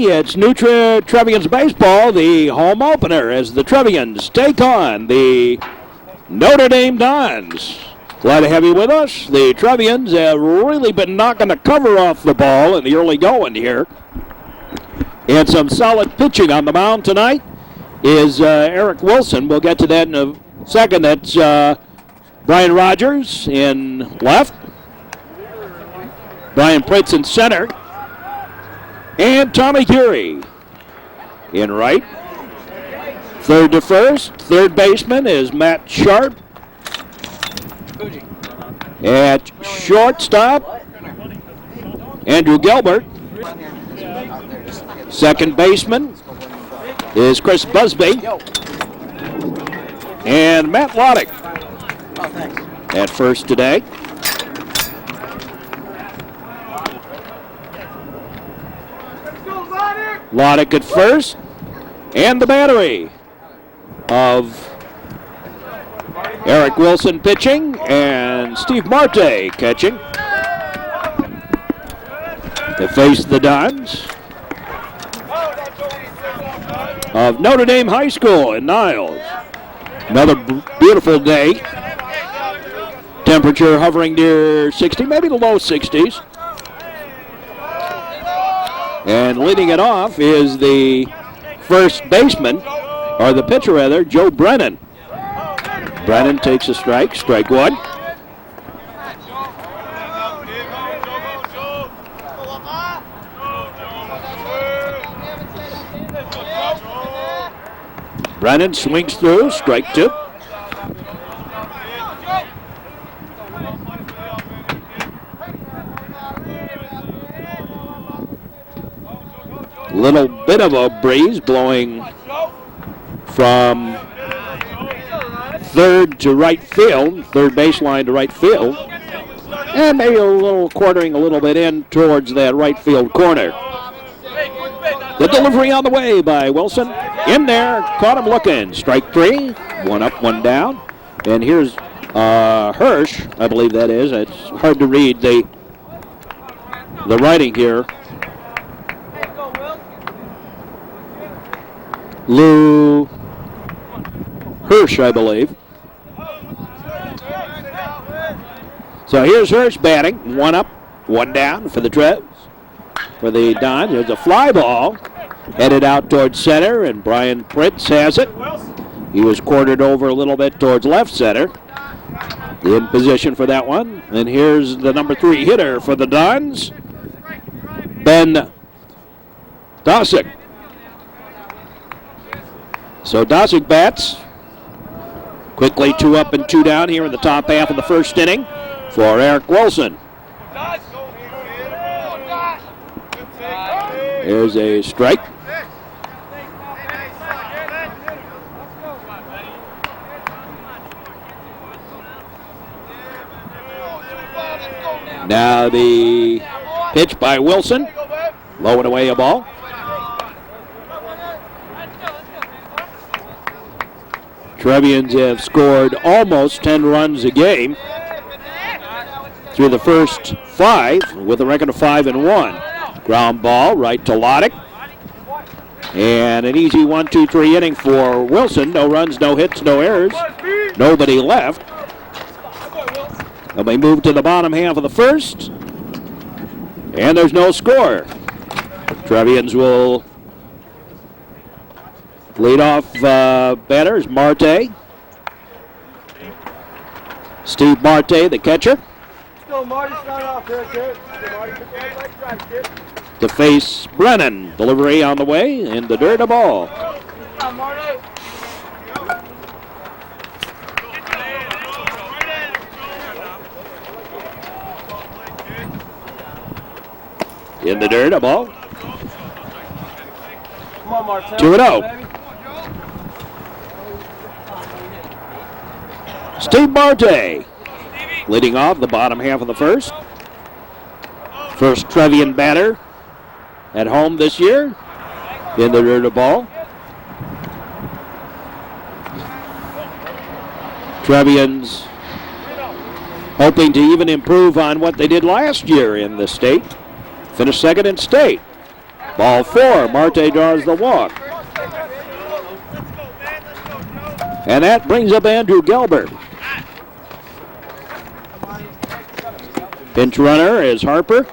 Friday, it's Trier Trevians baseball, the home opener, as the Trevians take on the Notre Dame Dons. Glad to have you with us. The Trevians have really been knocking the cover off the ball in the early going here. And some solid pitching on the mound tonight is Eric Willson. We'll get to that in a second. That's Brian Rogers in left. Brian Pritz in center. And Tommy Curie in right. Third to first. Third baseman is Matt Sharp. At shortstop, Andrew Gilbert. Second baseman is Chris Busby. And Matt Loddick at first today. Loddick at first. And the battery of Eric Willson pitching and Steve Marte catching. They face the Dons of Notre Dame High School in Niles. Another beautiful day. Temperature hovering near 60, maybe the low 60s. And leading it off is the first baseman, or the pitcher rather, Joe Brennan. Brennan takes a strike, strike one. Brennan swings through, strike two. Little bit of a breeze blowing from third to right field, third baseline to right field, and maybe a little quartering a little bit in towards that right field corner. The delivery on the way by Wilson. In there, caught him looking. Strike three, one up, one down. And here's Hirsch, I believe that is. It's hard to read the writing here. Lou Hirsch, I believe. So here's Hirsch batting. One up, one down for the Trevs. For the Dons, there's a fly ball headed out towards center, and Brian Pritz has it. He was quartered over a little bit towards left center. In position for that one. And here's the number 3 hitter for the Dons, Ben Dosick. So Dosick bats. Quickly 2 up and 2 down here in the top half of the first inning for Eric Willson. There's a strike. Now the pitch by Willson. Low and away a ball. Trevians have scored almost 10 runs a game through the first 5 with a record of 5-1. Ground ball right to Loddick. And an easy 1-2-3 inning for Wilson. No runs, no hits, no errors. Nobody left. And we move to the bottom half of the first. And there's no score. Trevians will lead off batters, Marte. Steve Marte, the catcher. To face Brennan. Delivery on the way, in the dirt, a ball. In the dirt, a ball. 2-0. Steve Marte leading off the bottom half of the first. First Trevian batter at home this year. In the dirt, a ball. Trevians hoping to even improve on what they did last year in the state. Finished second in state. Ball 4. Marte draws the walk. And that brings up Andrew Gelber. Pinch runner is Harper.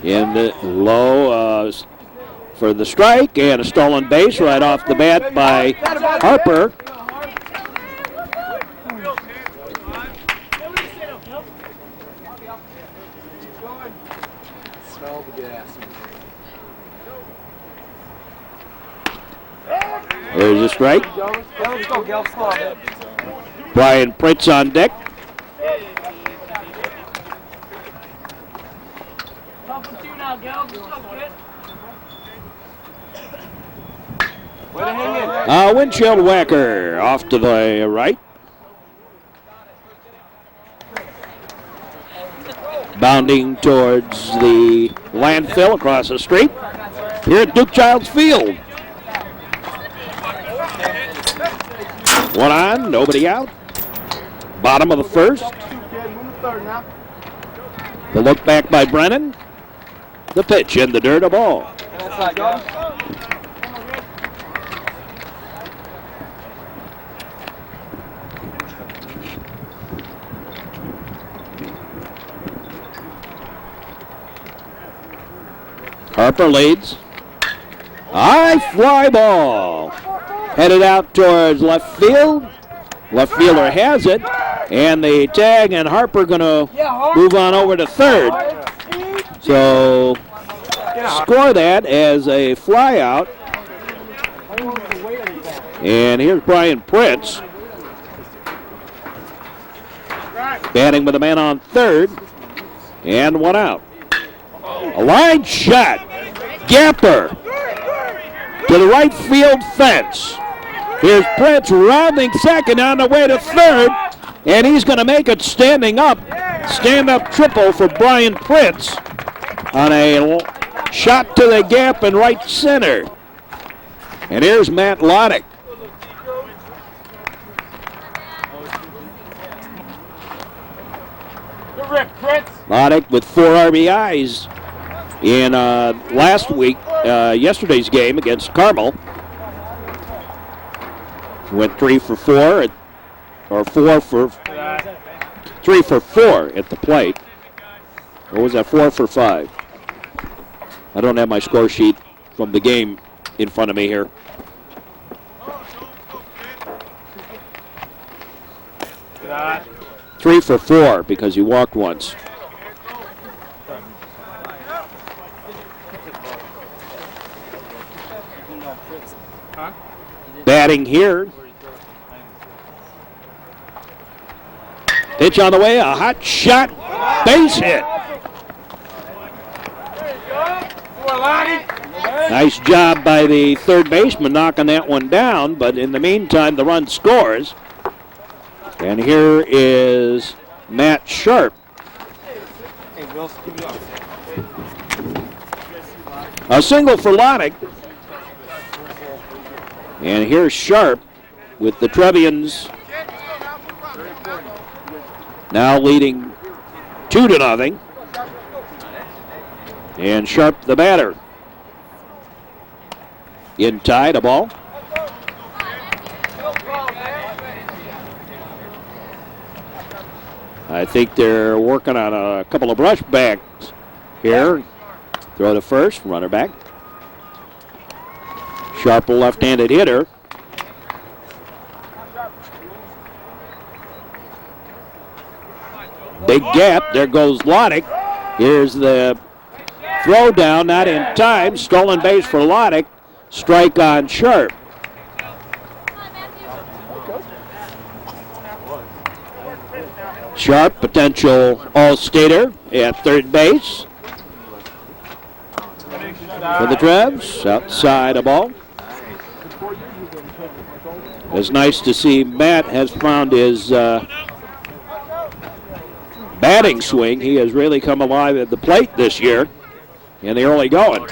In the low for the strike, and a stolen base right off the bat by Harper. There's a strike. Brian Prince on deck. Windshield whacker off to the right. Bounding towards the landfill across the street here at Duke Childs Field. One on, nobody out. Bottom of the first. The look back by Brennan. The pitch in the dirt, a ball. Harper leads. High fly ball. Headed out towards left field. Left fielder has it. And the tag, and Harper going to move on over to third. So score that as a fly out. And here's Brian Prince. Batting with a man on third. And one out. A line shot. Gapper to the right field fence. Here's Prince rounding second on the way to third, and he's going to make it standing up. Stand-up triple for Brian Prince on a shot to the gap in right center. And here's Matt Loddick. Loddick with 4 RBIs in yesterday's game against Carmel. Went 3 for 4, or 3 for 4 at the plate. What was that, 4 for 5? I don't have my score sheet from the game in front of me here. Three for 4 because he walked once. Batting here. Pitch on the way, a hot shot, base hit. Nice job by the third baseman knocking that one down, but in the meantime, the run scores. And here is Matt Sharp. A single for Loddick. And here's Sharp with the Trevians now leading 2-0. And Sharp the batter. In tied, a ball. I think they're working on a couple of brushbacks here. Throw to first, runner back. Sharp, a left-handed hitter. Big gap. There goes Loddick. Here's the throw down, not in time. Stolen base for Loddick. Strike on Sharp. Sharp, potential all-stater at third base. For the Trevs, outside a ball. It's nice to see Matt has found his batting swing. He has really come alive at the plate this year in the early going.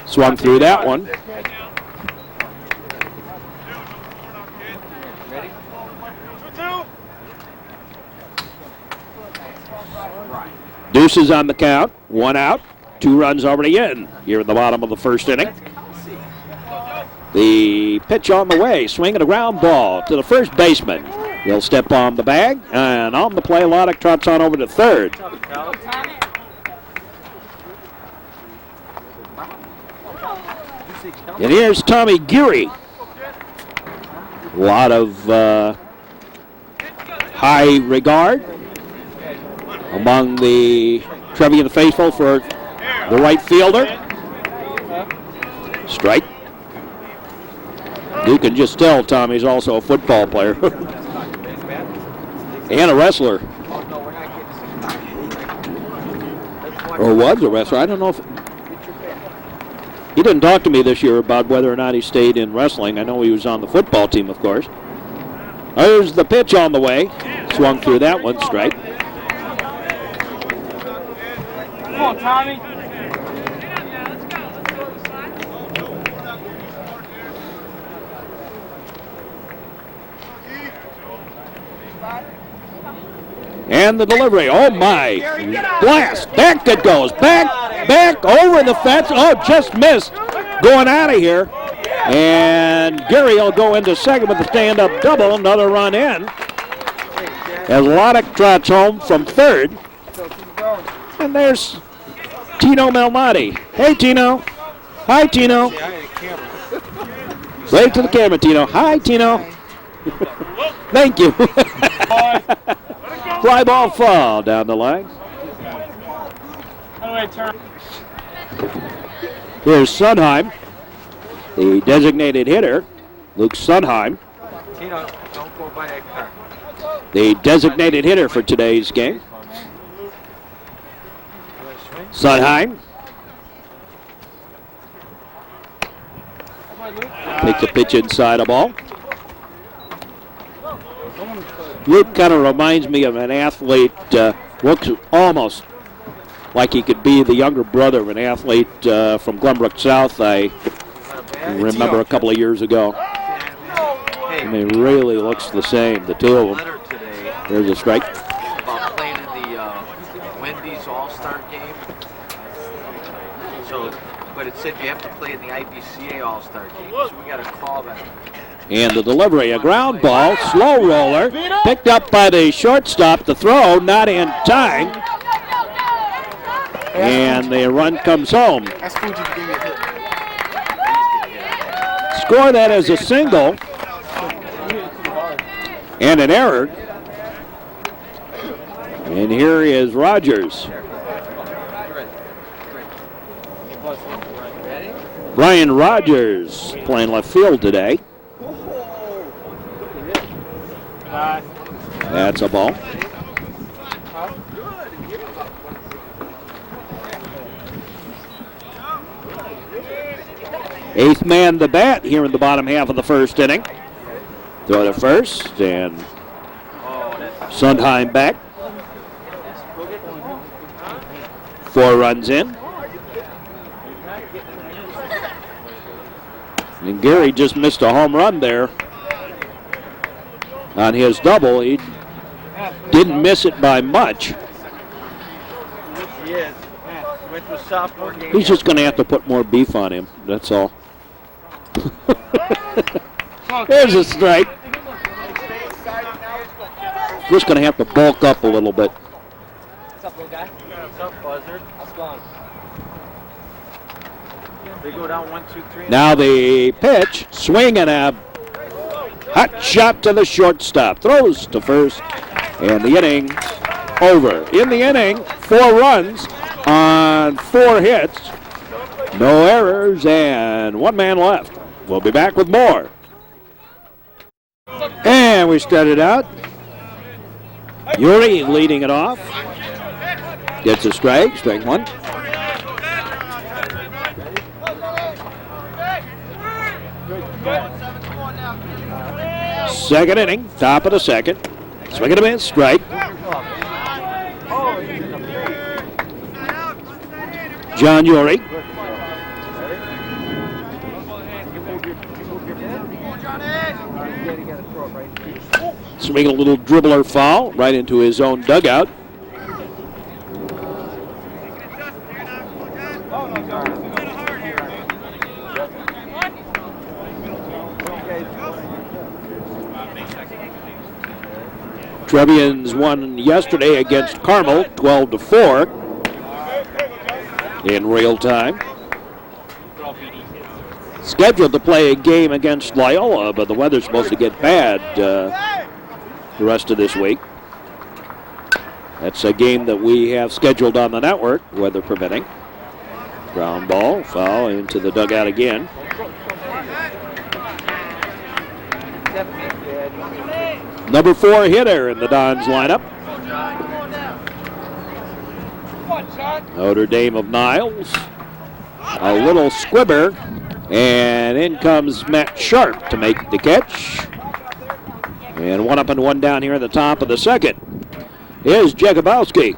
Swung through that one. Deuces on the count. 1 out. 2 runs already in here in the bottom of the first inning. The pitch on the way. Swing and a ground ball to the first baseman. He'll step on the bag, and on the play, Loddick trots on over to third. And here's Tommy Geary. A lot of high regard among the Trevian faithful for the right fielder. Strike. You can just tell Tommy's also a football player. And a wrestler. Or was a wrestler. I don't know if... He didn't talk to me this year about whether or not he stayed in wrestling. I know he was on the football team, of course. There's the pitch on the way. Swung through that one, strike. Come on, Tommy. And the delivery. Oh, my. Blast. Back it goes. Back over the fence. Oh, just missed. Going out of here. And Gary will go into second with a stand-up double. Another run in. As Loddick trots home from third. And there's Tino Malnati. Hey, Tino. Hi, Tino. Wave to the camera, Tino. Hi, Tino. Thank you. Fly ball fall down the line. Here's Sundheim, the designated hitter. Luke Sundheim, Tino, don't go by that car. the designated hitter for today's game. Sundheim takes a pitch inside a ball. Luke kind of reminds me of an athlete, looks almost like he could be the younger brother of an athlete from Glenbrook South I remember a couple of years ago. I mean, really looks the same, the two of them. There's a strike. About playing in the Wendy's All-Star game. So, but it said you have to play in the IBCA All-Star game, so we got to call that. And the delivery, a ground ball, slow roller, picked up by the shortstop. The throw, not in time. And the run comes home. Score that as a single. And an error. And here is Rogers. Brian Rogers playing left field today. That's a ball. Eighth man to bat here in the bottom half of the first inning. Throw to first, and Sundheim back. 4 runs in. And Gary just missed a home run there on his double. He didn't miss it by much. He's just going to have to put more beef on him, that's all. There's a strike. Just going to have to bulk up a little bit. What's up, little guy? What's up, Buzzard? How's it going? They go down 1, 2, 3. Now the pitch, swing and a hot shot to the shortstop. Throws to first, and the inning over. In the inning, 4 runs on 4 hits. No errors, and 1 man left. We'll be back with more. And we started out. Yuri leading it off. Gets a strike, strike 1. Second inning, top of the second. Swing and a miss, strike. John Yuri. Swinging a little dribbler foul right into his own dugout. Trevians won yesterday against Carmel, 12-4 in real time. Scheduled to play a game against Loyola, but the weather's supposed to get bad the rest of this week. That's a game that we have scheduled on the network, weather permitting. Ground ball, foul into the dugout again. Number 4 hitter in the Dons lineup. Notre Dame of Niles. A little squibber. And in comes Matt Sharp to make the catch. And one up and one down here at the top of the second. Here's Jakubowski.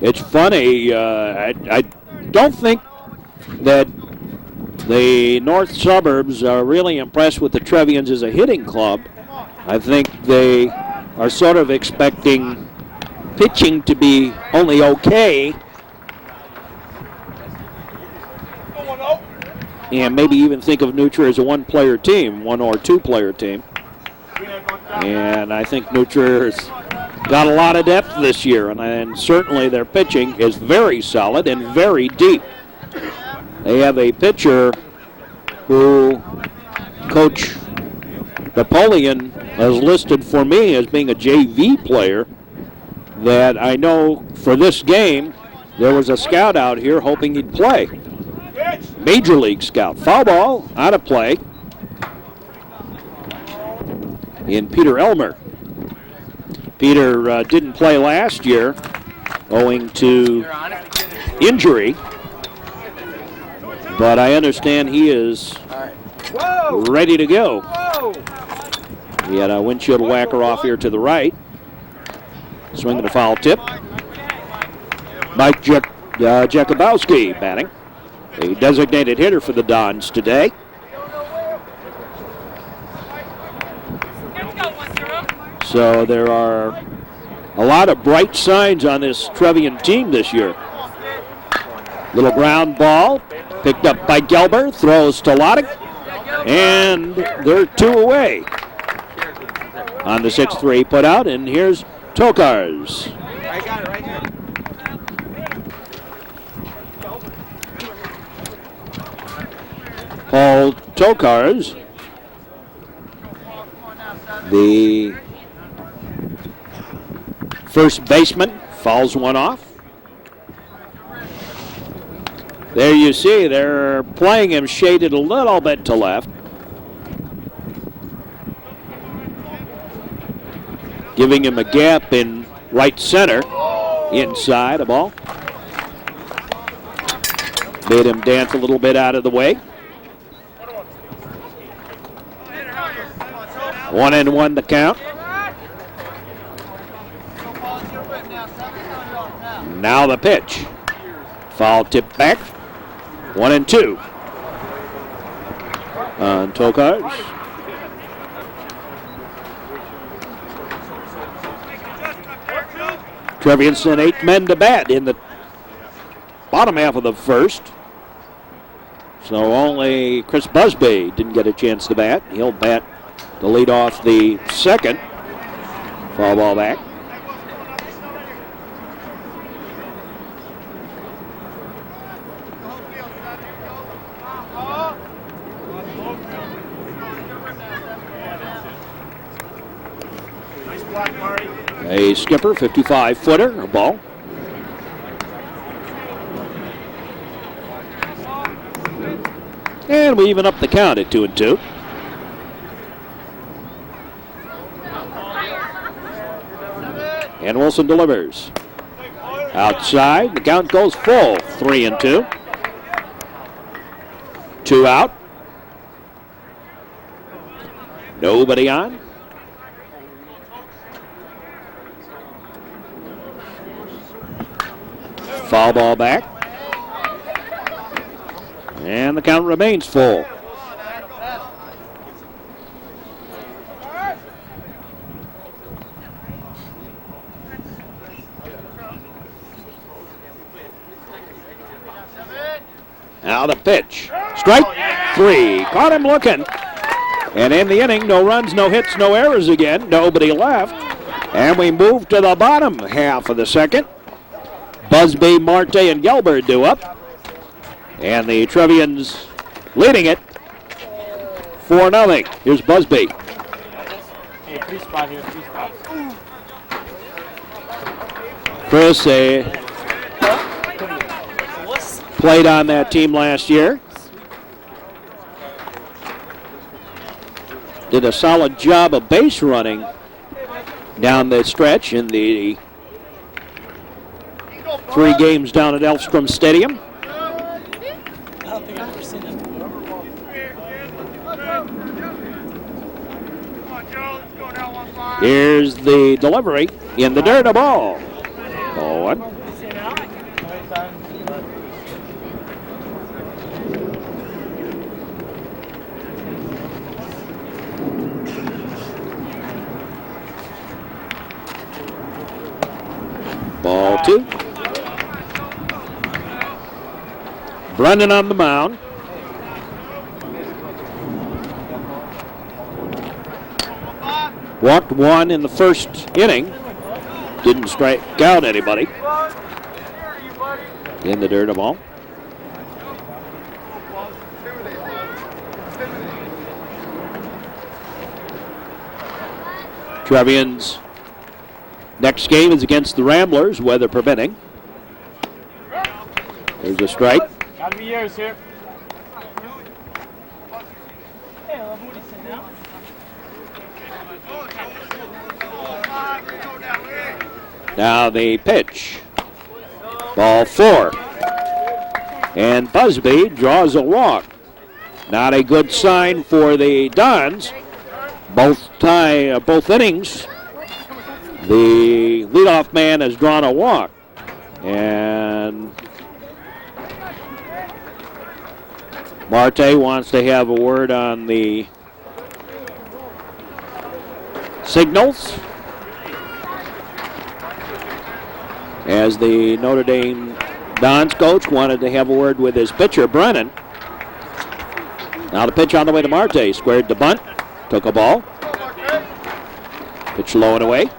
It's funny, I don't think that the north suburbs are really impressed with the Trevians as a hitting club. I think they are sort of expecting pitching to be only okay, and maybe even think of New Trier as a one-player team, one or two-player team. And I think New Trier's got a lot of depth this year, and certainly their pitching is very solid and very deep. They have a pitcher who Coach Napoleon has listed for me as being a JV player that I know for this game there was a scout out here hoping he'd play. Major league scout. Foul ball out of play in Peter Elmer. Peter didn't play last year owing to injury, but I understand he is ready to go. He had a windshield whacker off here to the right. Swinging a foul tip. Mike Jakubowski batting. The designated hitter for the Dons today. So there are a lot of bright signs on this Trevian team this year. Little ground ball picked up by Gelber, throws to Loddick, and they're 2 away. On the 6-3 put out, and here's Tokars. I got it right here. Paul Tokars, the first baseman, fouls one off. There you see they're playing him shaded a little bit to left. Giving him a gap in right center, inside a ball. Made him dance a little bit out of the way. 1-1 the count. Now the pitch. Foul tip back. 1-2. On Tokars. Trevians sent 8 men to bat in the bottom half of the first. So only Chris Busby didn't get a chance to bat. He'll bat to lead off the second. Foul ball back. A skipper, 55-footer, a ball. And we even up the count at 2-2. And Wilson delivers. Outside, the count goes full, 3-2. 2 out. Nobody on. Foul ball back. And the count remains full. Now the pitch. Strike 3. Caught him looking. And in the inning, no runs, no hits, no errors again. Nobody left. And we move to the bottom half of the second. Busby, Marte, and Gelber do up. And the Trevians leading it 4-0. Here's Busby. Hey, free spot here, free spot. Chris played on that team last year. Did a solid job of base running down the stretch in the 3 games down at Elfstrom Stadium. I don't think I've ever seen that before. Here's the delivery in the dirt, a ball. 0-1. Ball 2. Brennan on the mound. Walked 1 in the first inning. Didn't strike out anybody. In the dirt, a ball. Trevians' next game is against the Ramblers, weather permitting. There's a strike. Gotta be yours here. Hey, what do you say now? Now the pitch. Ball 4. And Busby draws a walk. Not a good sign for the Dons. Both innings, the leadoff man has drawn a walk. And Marte wants to have a word on the signals, as the Notre Dame Dons coach wanted to have a word with his pitcher, Brennan. Now the pitch on the way to Marte. Squared the bunt. Took a ball. Pitch low and away.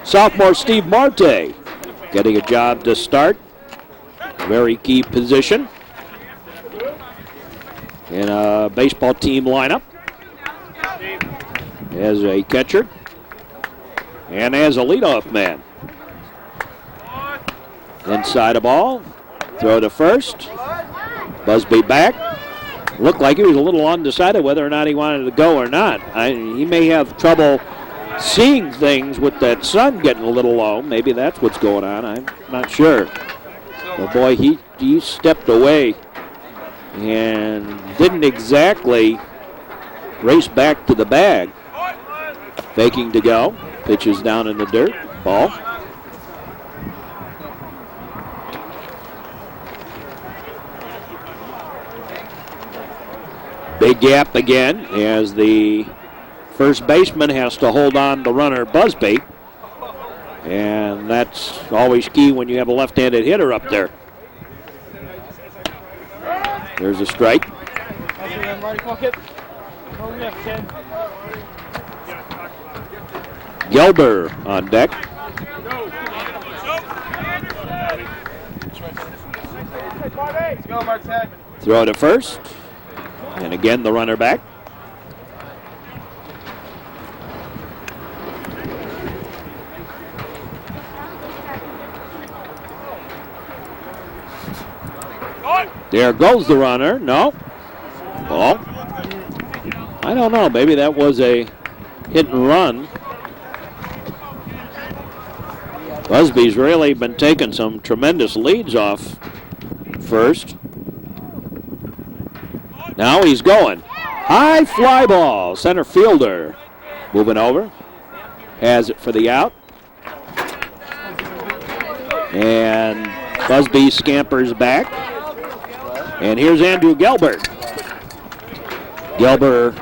Sophomore Steve Marte getting a job to start. Very key position in a baseball team lineup as a catcher and as a leadoff man. Inside a ball. Throw to first. Busby back. Looked like he was a little undecided whether or not he wanted to go or not. He may have trouble seeing things with that sun getting a little low. Maybe that's what's going on. I'm not sure. But boy, he stepped away and didn't exactly race back to the bag. Faking to go. Pitches down in the dirt. Ball. Big gap again as the first baseman has to hold on the runner, Busby. And that's always key when you have a left-handed hitter up there. There's a strike. Gelber on deck. Throw to first. And again, the runner back. There goes the runner. No. Ball. I don't know. Maybe that was a hit and run. Busby's really been taking some tremendous leads off first. Now he's going. High fly ball. Center fielder moving over. Has it for the out. And Busby scampers back. And here's Andrew Gelber. Gelber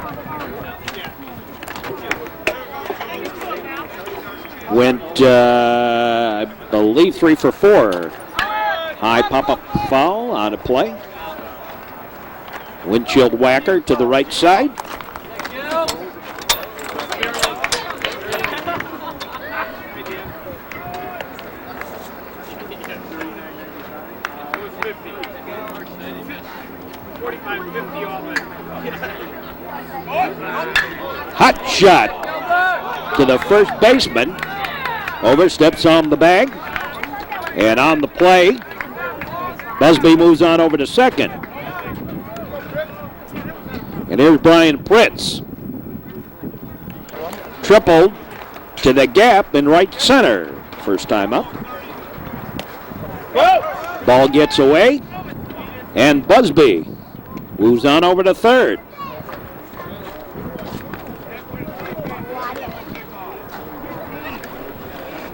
went, I believe, 3 for 4. High pop-up foul on a play. Windshield whacker to the right side. Hot shot to the first baseman. Oversteps on the bag. And on the play, Busby moves on over to second. And here's Brian Pritz. Tripled to the gap in right center. First time up. Ball gets away. And Busby moves on over to third.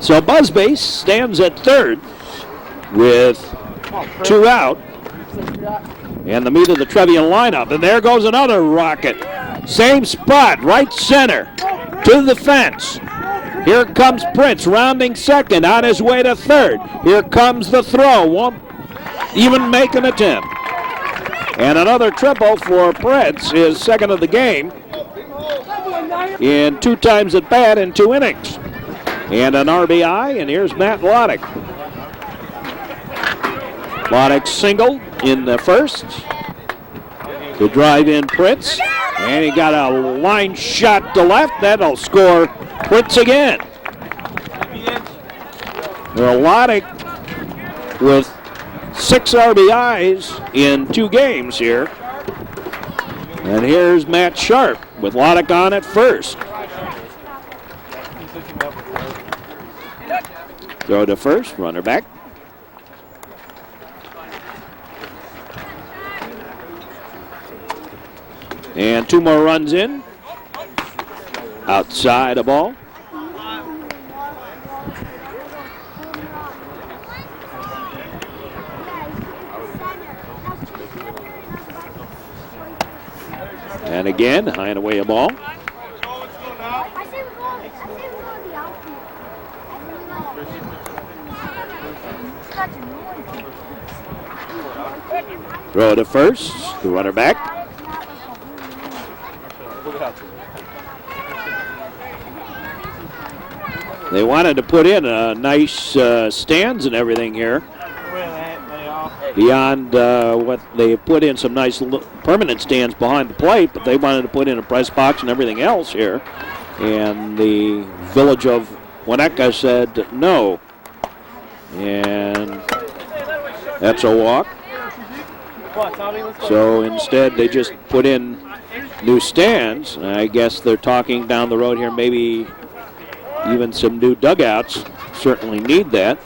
So Busby stands at third with 2 out. And the meat of the Trevian lineup. And there goes another rocket. Same spot, right center, to the fence. Here comes Prince, rounding second, on his way to third. Here comes the throw. Won't even make an attempt. And another triple for Prince, his second of the game. In 2 times at bat in 2 innings. And an RBI, and here's Matt Loddick. Loddick singled in the first to drive in Prince. And he got a line shot to left. That'll score Prince again. Well, Loddick with 6 RBIs in 2 games here. And here's Matt Sharp with Loddick on at first. Throw to first, runner back. And 2 more runs in. Outside a ball. And again, high and away a ball. Throw to first, the runner back. They wanted to put in a nice stands and everything here. Beyond what they put in, some nice permanent stands behind the plate, but they wanted to put in a press box and everything else here. And the village of Winnetka said no. And that's a walk. So instead they just put in new stands. I guess they're talking down the road here, maybe even some new dugouts. Certainly need that.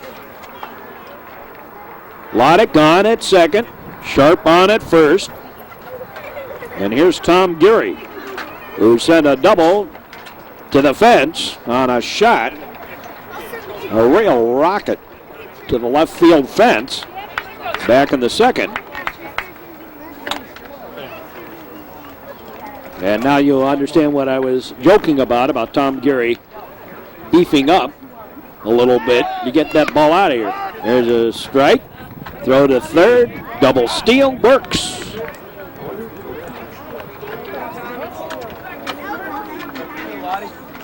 Loddick on at second, Sharp on at first. And here's Tom Geary, who sent a double to the fence on a shot. A real rocket to the left field fence. Back in the second. And now you'll understand what I was joking about Tom Geary beefing up a little bit to get that ball out of here. There's a strike. Throw to third. Double steal. Works.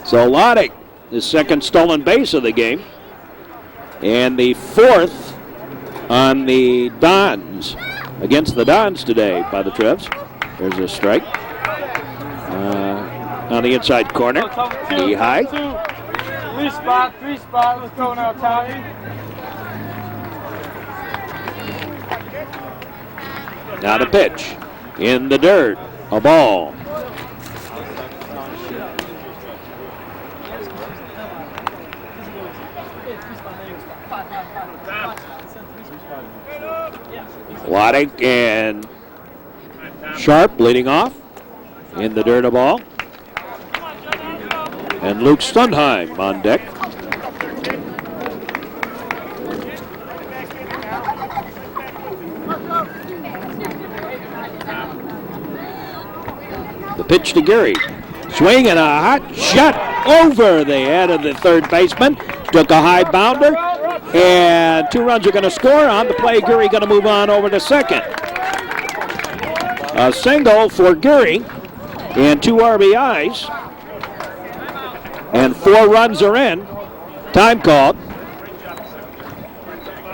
So Loddick, the second stolen base of the game. And the 4th on the Dons. Against the Dons today by the Trevs. There's a strike. On the inside corner. Knee high. 3 spot. Let's go now, Tommy. Now the pitch. In the dirt. A ball. Loddick and Sharp leading off. In the dirt, a ball. And Luke Stundheim on deck. pitch to Geary. Swing and a hot shot over the head of the third baseman. Took a high bounder, and 2 runs are going to score. On the play, Geary going to move on over to second. A single for Geary and 2 RBIs. And 4 runs are in. Time called.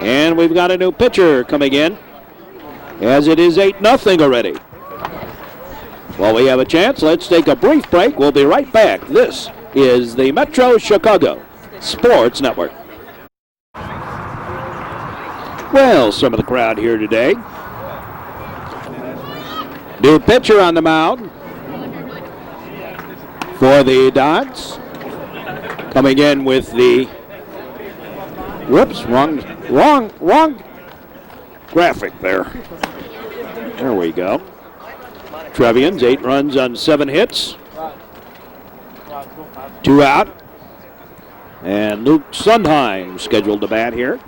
And we've got a new pitcher coming in, as it is 8-0 already. While we have a chance, let's take a brief break. We'll be right back. This is the Metro Chicago Sports Network. Well, some of the crowd here today. New pitcher on the mound for the Dons. Coming in with the, whoops, wrong graphic there. There we go. Trevians, 8 runs on 7 hits. 2 out. And Luke Sundheim scheduled to bat here.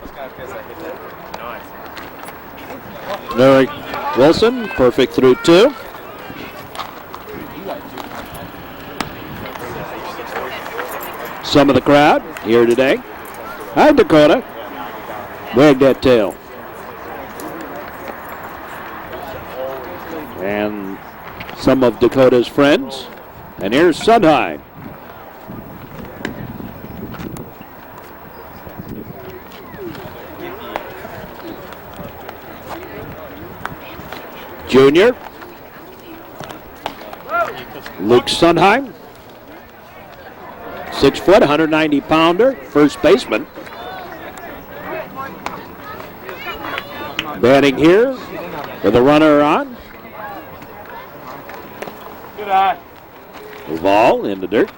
Eric Willson, perfect through 2. Some of the crowd here today. Hi, Dakota. Wag that tail. And some of Dakota's friends. And here's Sundheim. Junior. Luke Sundheim. 6 foot, 190 pounder, first baseman. Batting here with a runner on. Good eye. The ball in the dirt.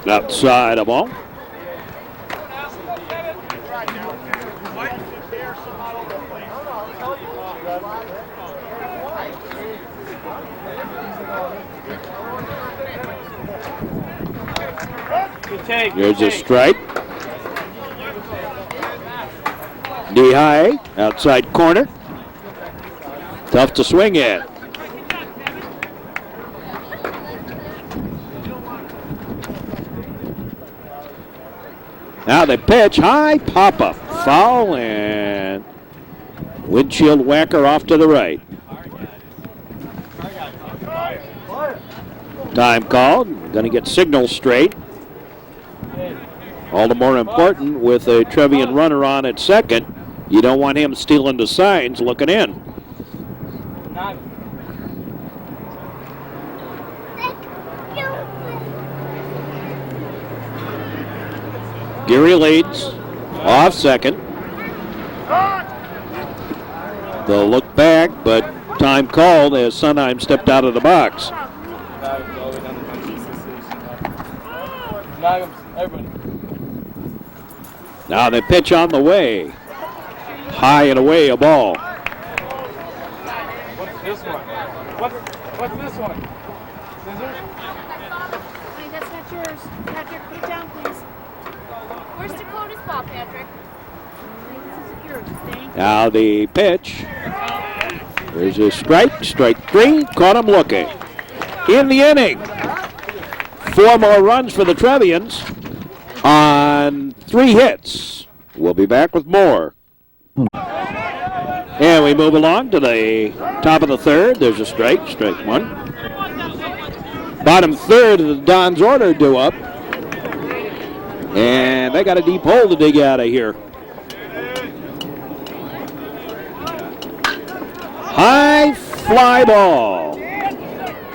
Outside a ball. Here's a strike. Knee high, outside corner. Tough to swing at. Now the pitch, high pop-up, foul, and windshield whacker off to the right. Time called, going to get signals straight. All the more important with a Trevian runner on at second. You don't want him stealing the signs looking in. Geary leads off second. They'll look back, but time called as Sundheim stepped out of the box. Now the pitch on the way. High and away, a ball. What's this one? What's this one? Scissors? Honey, that's not yours. Patrick, put it down, please. Where's Dakota's ball, Patrick? This is yours. Thank you. Now the pitch. There's a strike. Strike 3. Caught him looking. In the inning. 4 more runs for the Trevians on 3 hits. We'll be back with more. And we move along to the top of the third. There's a strike. Strike 1. Bottom third of the Dons order due up. And they got a deep hole to dig out of here. High fly ball.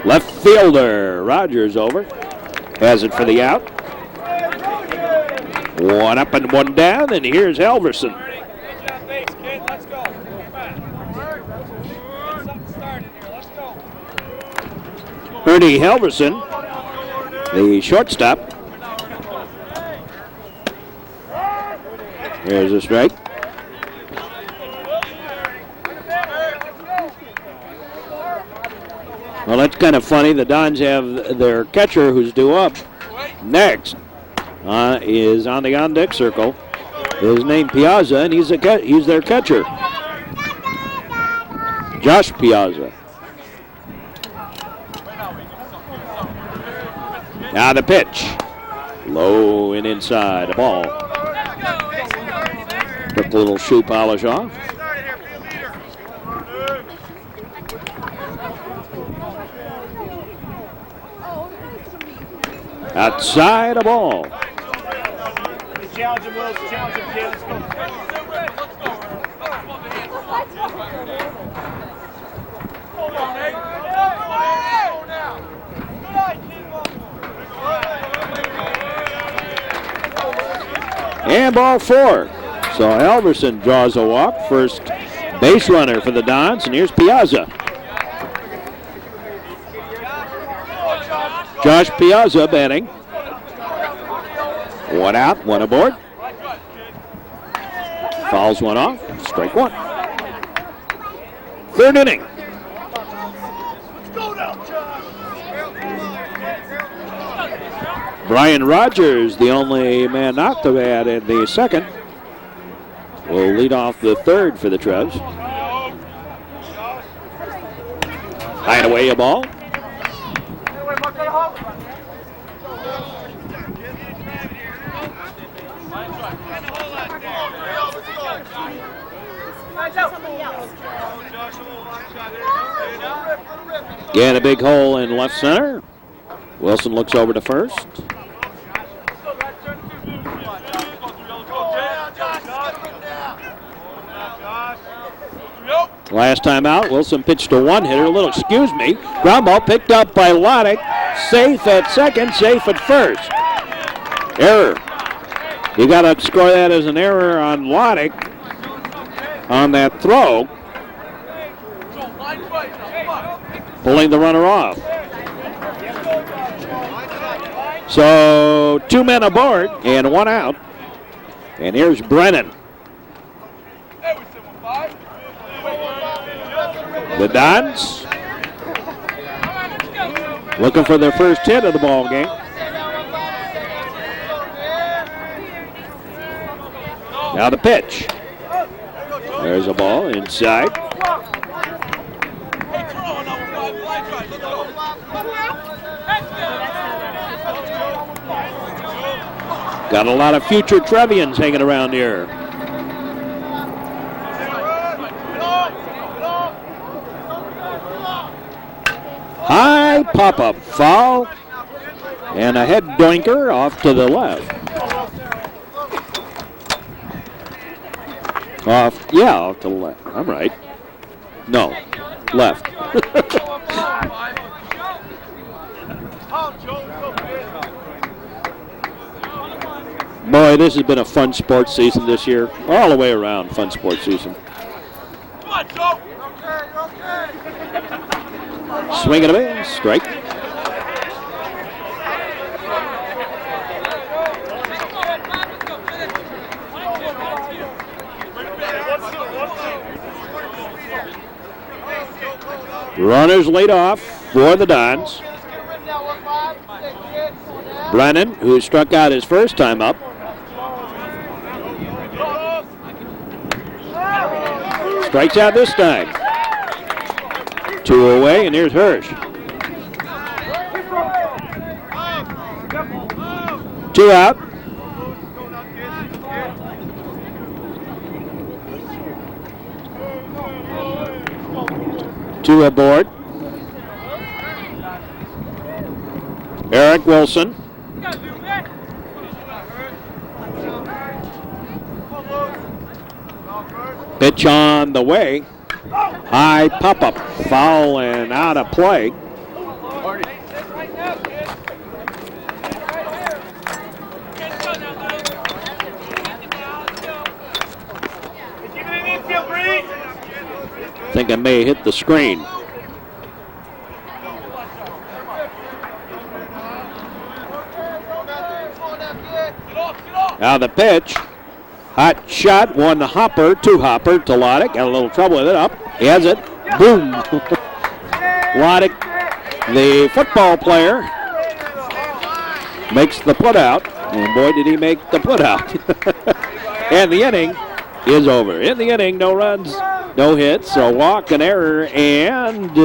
Left fielder Rogers over. Has it for the out. 1 up and 1 down, and here's Halverson. Ernie Halverson, the shortstop. Here's a strike. Well, that's kind of funny. The Dons have their catcher who's due up. Next is on the on-deck circle. His name Piazza, and he's their catcher. Josh Piazza. Now the pitch. Low and inside. A ball. Took a little shoe polish off. Outside a ball. Challenge him, Wills. Challenge him, kid. Let's go. And ball 4. So Alverson draws a walk. First base runner for the Dons, and here's Piazza. Josh Piazza batting. 1 out, 1 aboard. Fouls 1 off, strike 1. 3rd inning. Brian Rogers, the only man not to bat in the 2nd, will lead off the 3rd for the Trevs. High and away a ball. Again, a big hole in left center. Wilson looks over to first. Last time out, Wilson pitched a 1-hitter. A little, excuse me. Ground ball picked up by Loddick. Safe at second, safe at first. Error. You got to score that as an error on Loddick on that throw. Pulling the runner off. So 2 men aboard and 1 out. And here's Brennan. The Dons looking for their first hit of the ball game. Now the pitch. There's a ball inside. Got a lot of future Trevians hanging around here. High pop-up foul and a head doinker off to the left. Off to the left. I'm right. No, left. Boy, this has been a fun sports season this year. All the way around, fun sports season. Swing and a miss, strike. Runners laid off for the Dons. Brennan, who struck out his first time up. Strikes out this time. 2 away, and here's Hirsch. 2 out. Two aboard. Eric Willson. Pitch on the way. High pop-up, foul and out of play. I think I may hit the screen. Now the pitch. Hot shot, 1 hopper, 2 hopper to Loddick. Got a little trouble with it. Up. He has it. Boom. Loddick, the football player, makes the put out, and boy did he make the put out. And the inning is over. In the inning, no runs, no hits, a walk, an error, and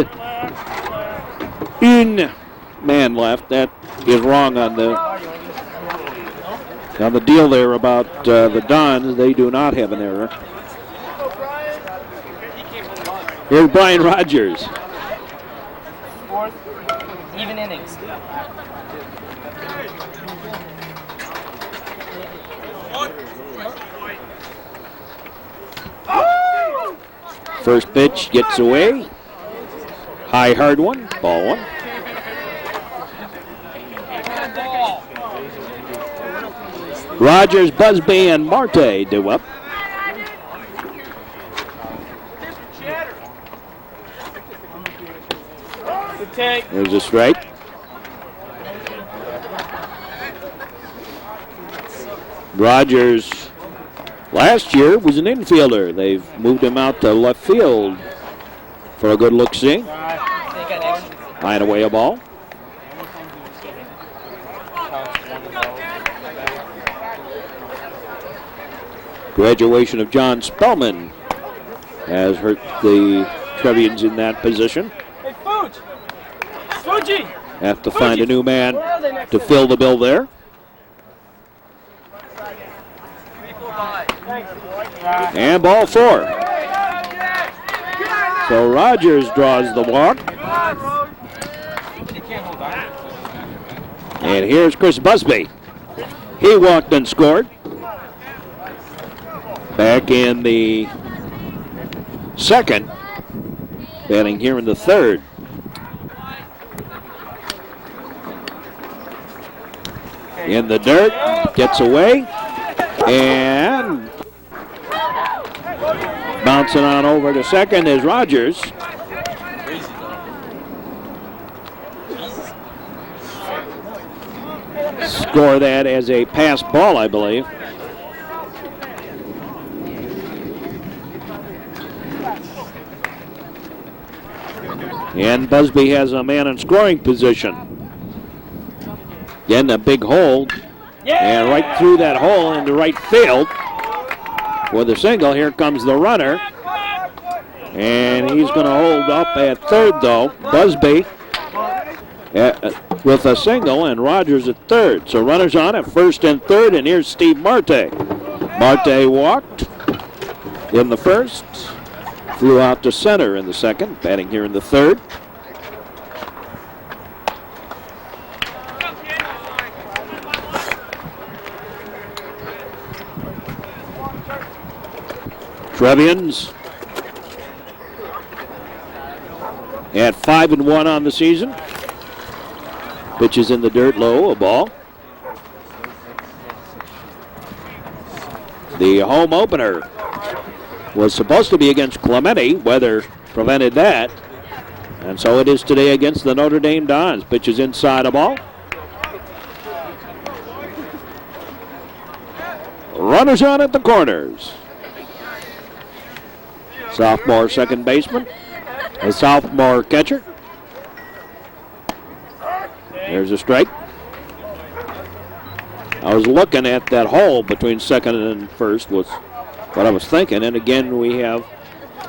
in man left. That is wrong on the deal there about the Dons. They do not have an error. Here's Brian Rogers. Fourth, even innings. First pitch gets away. High, hard one. Ball one. Rogers, Busby, and Marte do up. There's a strike. Rogers last year was an infielder. They've moved him out to left field for a good look-see. High and away a ball. Graduation of John Spellman has hurt the Trevians in that position. Hey, Fuji! Have to find a new man to fill the bill there. And ball 4. So Rogers draws the walk. And here's Chris Busby. He walked and scored. Back in the second. Batting here in the third. In the dirt, gets away, and bouncing on over to second is Rogers. Score that as a pass ball, I believe. And Busby has a man in scoring position. Getting a big hole, and right through that hole into right field with a single. Here comes the runner, and he's going to hold up at third, though. Busby with a single, and Rogers at third. So runners on at first and third, and here's Steve Marte. Marte walked in the first, flew out to center in the second, batting here in the third. Trevians at 5-1 on the season. Pitches in the dirt low, a ball. The home opener was supposed to be against Clemente. Weather prevented that. And so it is today against the Notre Dame Dons. Pitches inside a ball. Runners on at the corners. Sophomore second baseman, a sophomore catcher. There's a strike. I was looking at that hole between second and first was what I was thinking. And again, we have,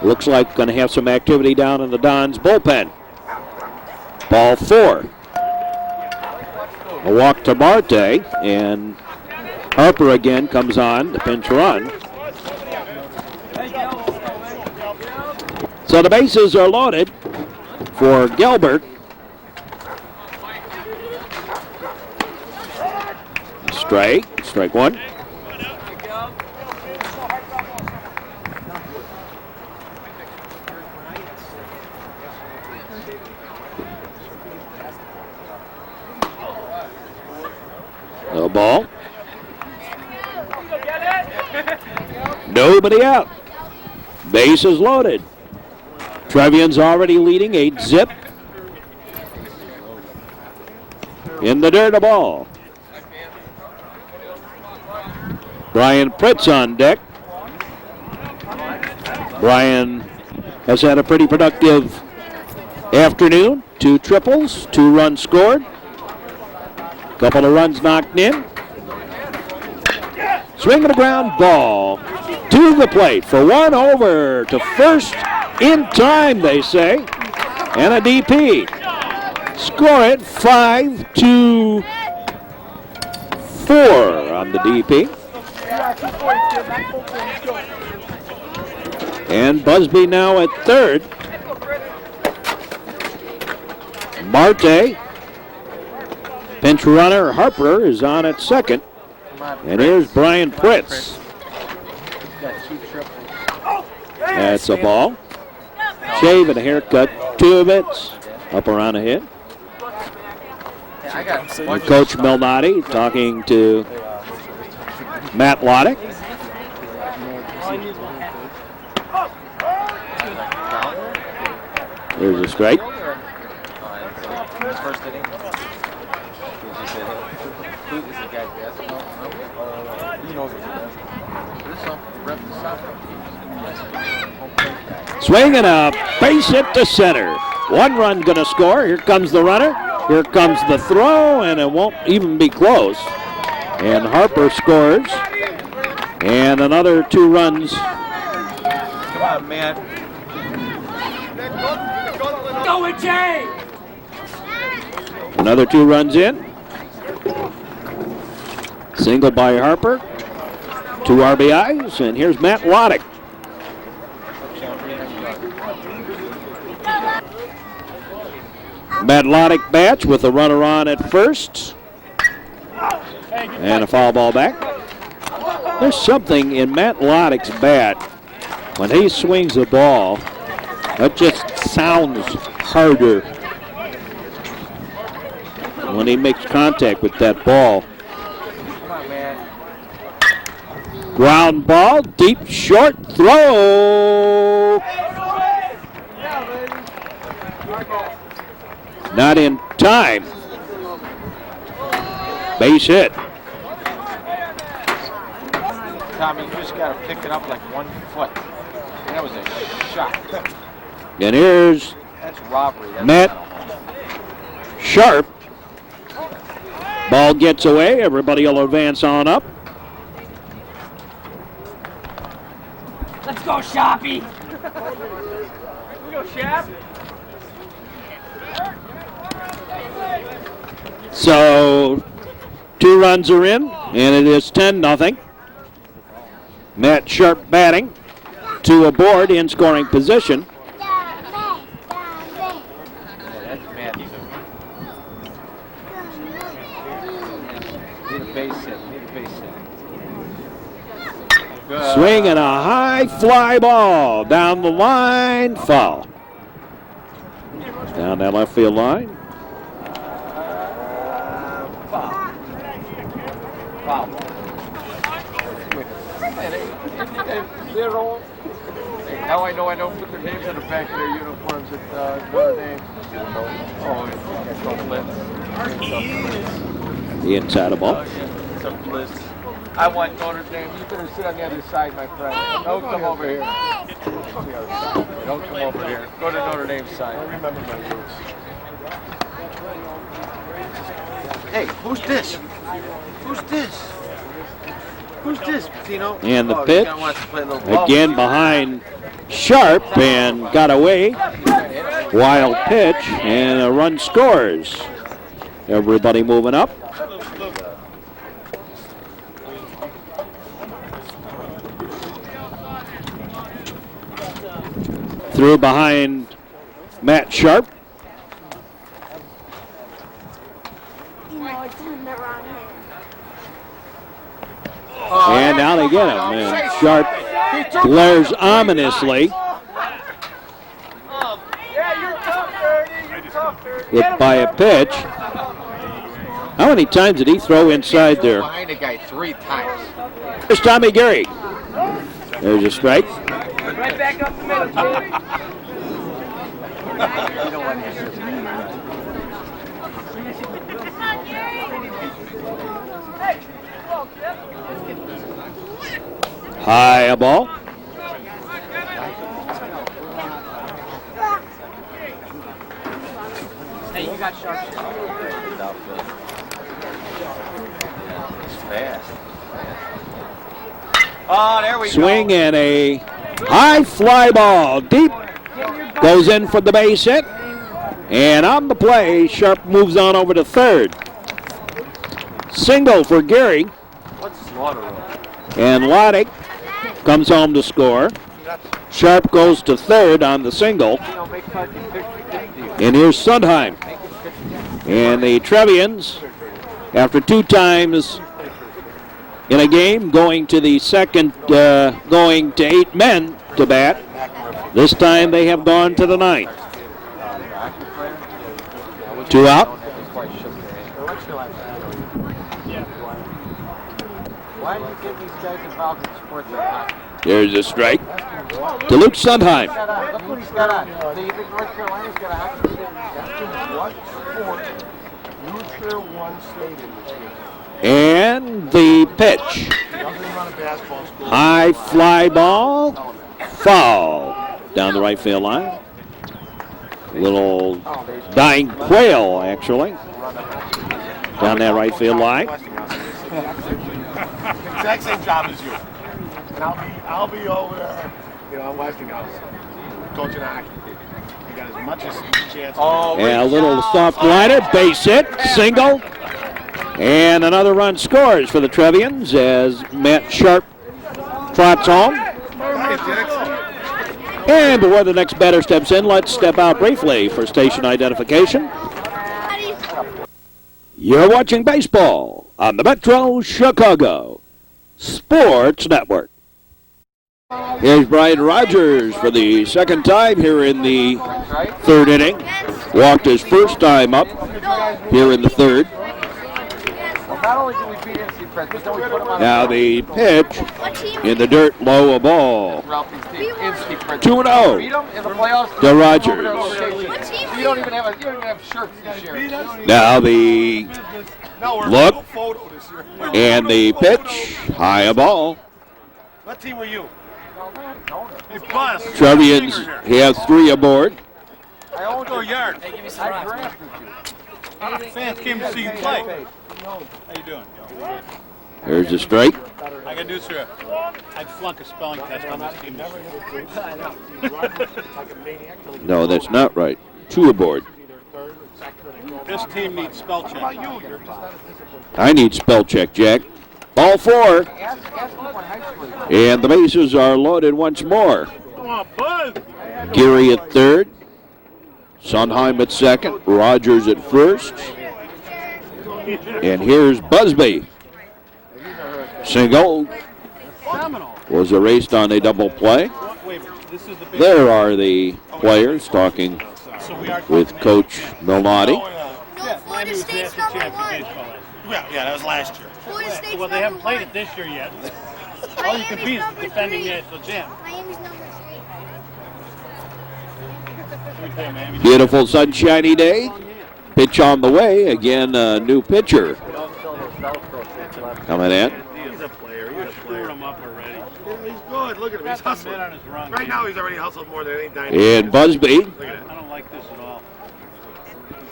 looks like going to have some activity down in the Dons bullpen. Ball 4. A walk to Marte, and Harper again comes on the pinch run. So the bases are loaded for Gilbert. Strike one. No ball. Nobody out. Bases loaded. Trevians already leading 8-zip. In the dirt, a ball. Brian Pritz on deck. Brian has had a pretty productive afternoon. 2 triples, 2 runs scored. Couple of runs knocked in. Swing and a ground ball to the plate for one, over to first in time, they say, and a DP. Score it 5-4 on the DP. And Busby now at third. Marte, pinch runner Harper, is on at second. And here's Brian Pritz. That's a ball. Shave and a haircut, 2 of it. Up around the head. And Coach Milnati talking to Matt Loddick. There's a strike. Swing and a base hit to center. 1 run gonna score. Here comes the runner. Here comes the throw, and it won't even be close. And Harper scores. And another 2 runs. Come on, man. Go with Jay! Another 2 runs in. Single by Harper. 2 RBIs, and here's Matt Loddick. Matt Loddick bats with a runner on at first. And a foul ball back. There's something in Matt Loddick's bat. When he swings the ball, it just sounds harder when he makes contact with that ball. Ground ball, deep, short throw. Not in time. Base hit. Tommy, you just got to pick it up like 1 foot. That was a shot. And here's That's robbery. That's Matt Sharp. Ball gets away. Everybody will advance on up. Let's go, Shoppy! We go, Shab. So 2 runs are in, and it is 10-0. Matt Sharp batting, 2 aboard in scoring position. That's Matt. Need a base hit. Good. Swing and a high fly ball down the line, foul. Down that left field line. Wow. 0. Now I know I don't put their names on the back of their uniforms at Notre Dame. The inside of ball. It's a bliss. I want Notre Dame. You better sit on the other side, my friend. Don't come over here. Don't come over here. Go to Notre Dame's side. I remember my roots. Hey, who's this? Who's this? Who's this, Tino? And the Oh, pitch, this guy wants to play a little ball. again behind Sharp, and got away. Wild pitch, and a run scores. Everybody moving up. Through behind Matt Sharp. And now they get him. And Sharp glares ominously. Hit by a pitch. How many times did he throw inside there? Behind a guy 3 times. Here's Tommy Gary. There's a strike. Right back up the middle, Jay. High a ball. Hey, you got sharp. Fast. Oh, there we Swing go. and a high fly ball. Deep. Goes in for the base hit. And on the play, Sharp moves on over to third. Single for Gary. What's Slaughter? And Loddick comes home to score. Sharp goes to third on the single. And here's Sundheim. And the Trevians, after 2 times in a game, going to the second, going to 8 men to bat. This time they have gone to the 9th. 2 out. Why do you give these guys involved in sports like hockey? There's a strike to Luke Sundheim. Look what he's got on. Do you think North Carolina's got a hockey team? What sport? New Trier 1 stadium this year. And the pitch. He doesn't run a basketball school. High fly ball. Foul. Down the right field line. Little dying quail, actually. Down that right field line. Exact same job as you. And I'll be over there, on Westinghouse, coaching hockey. You got as much as chance. Oh, And a little soft liner, base hit, single. And another run scores for the Trevians as Matt Sharp trots home. And before the next batter steps in, let's step out briefly for station identification. You're watching baseball on the Metro Chicago Sports Network. Here's Brian Rogers for the second time here in the 3rd inning. Walked his first time up here in the 3rd. not only do we beat NC Press, but then we put them on Now the pitch in the dirt, low a ball. 2-0 Beat them in the playoffs. to Rogers. You don't even have shirts this year. Now the look and the pitch, high a ball. What team were you? Hey, Buzz. Trevians have 3 aboard. I owned Go yard. Hey, give me some rocks. Fans came to see you play. How you doing? There's a strike. I got news for you. I'd flunk a spelling test on this team. No, that's not right. 2 aboard. This team needs spell check. I need spell check, Jack. Ball 4. And the bases are loaded once more. Come on, Buzz. Geary at third. Sondheim at second. Rogers at first. And here's Busby. Single was erased on a double play. There are the players talking with Coach Milnati. No, Florida State's number 1. Yeah, that was last year. Florida State's Well, they haven't played it this year yet. All you can be is defending national champ. Miami's number 3. Beautiful sunshiny day. Pitch on the way. Again, a new pitcher coming in. He's a player. You're screwing him up already. He's good. Look at him. He's hustling. Right now, he's already hustled more than any dynasty. And Busby, Look at it. I don't like this at all.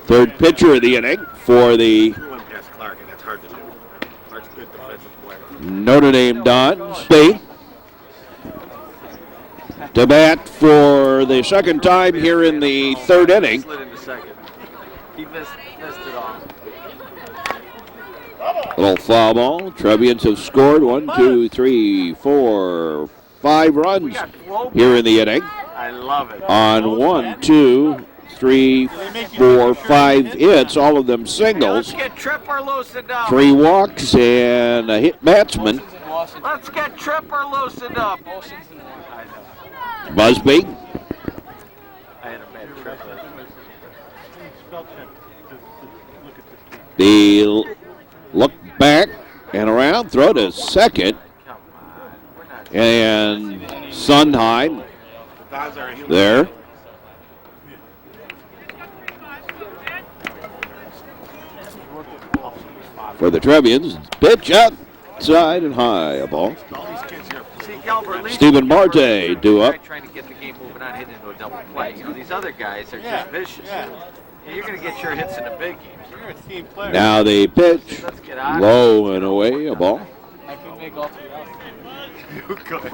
third pitcher of the inning for the He went past Clark, and that's hard to do. Clark's a good defensive player. Notre Dame Dons. Busby to bat for the second time here in the 3rd inning. Slid into second. He missed it off. Little foul ball. Trevians have scored 1, 2, 3, 4, 5 runs here in the inning. I love it. On 1, 2, 3, 4, 5 hits, all of them singles. Let's get Tripp or loosened up. 3 walks and a hit batsman. Let's get Tripp or loosened up. I know. Busby. I had a bad trip. The look back and around, throw to second. And Sondheim there. For the Trevians, pitch outside and high, a ball. See, Gilbert, Stephen Marte due up. Trying to get the game moving on, hitting into a double play. You know, these other guys are just vicious. You're going to get your hits in the big games. You're a team player. Now the pitch, Let's get out. low and away, a ball. I can make all three outs. You could. You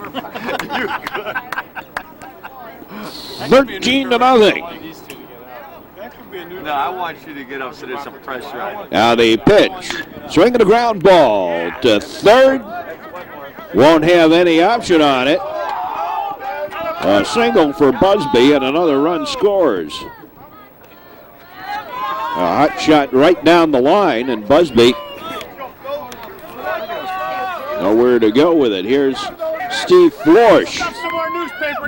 could. 13-0. No, I want you to get up so there's some pressure on you. Now the pitch, swinging a ground ball to third. Won't have any option on it. A single for Busby and another run scores. A hot shot right down the line, and Busby nowhere to go with it. Here's Steve Florsch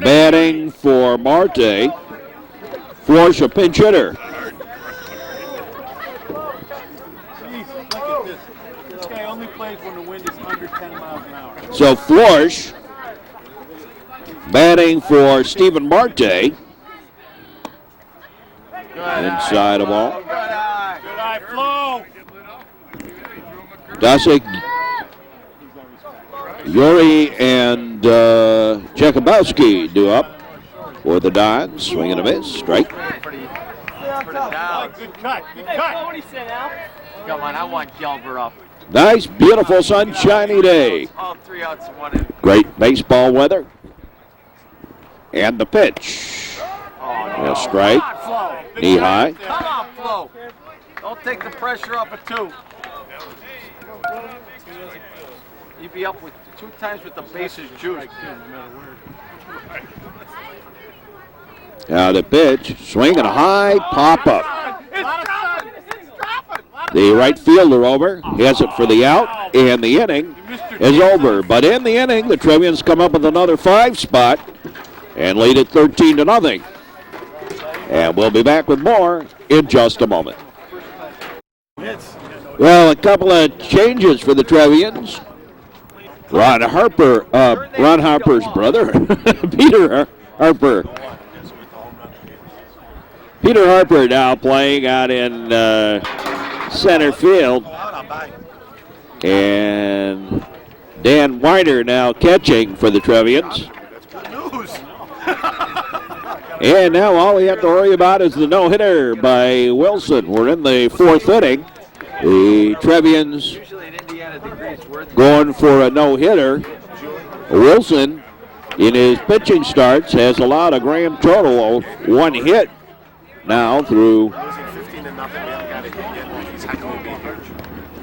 batting for Marte. Florsch, a pinch hitter. This guy only plays when the wind is under 10 miles an hour. So Florsch batting for Stephen Marte. Inside a ball. Good eye, Flo. Dusik, Yuri, and Jakubowski do up for the Dons. Swing and a miss. Strike. For the Downs. Good cut. Good cut. Come on, I want Gelber up. Nice, beautiful, sunshiny day. All three outs and 1 in. Great baseball weather. And the pitch. A strike. Come on, Flo. Knee high. Come on, Flo. Don't take the pressure off of 2. You'd be up with 2 times with the bases juiced. Now the pitch, swing and a high pop up. The right fielder over, has it for the out, and the inning is over. But in the inning, the Trevians come up with another 5 spot and lead it 13-0. And we'll be back with more in just a moment. Well, a couple of changes for the Trevians. Ron Harper's brother, Peter Harper. Peter Harper now playing out in center field. And Dan Weiner now catching for the Trevians. And now all we have to worry about is the no-hitter by Wilson. We're in the 4th inning. The Trevians going for a no-hitter. Wilson, in his pitching starts, has allowed a grand total of 1 hit now through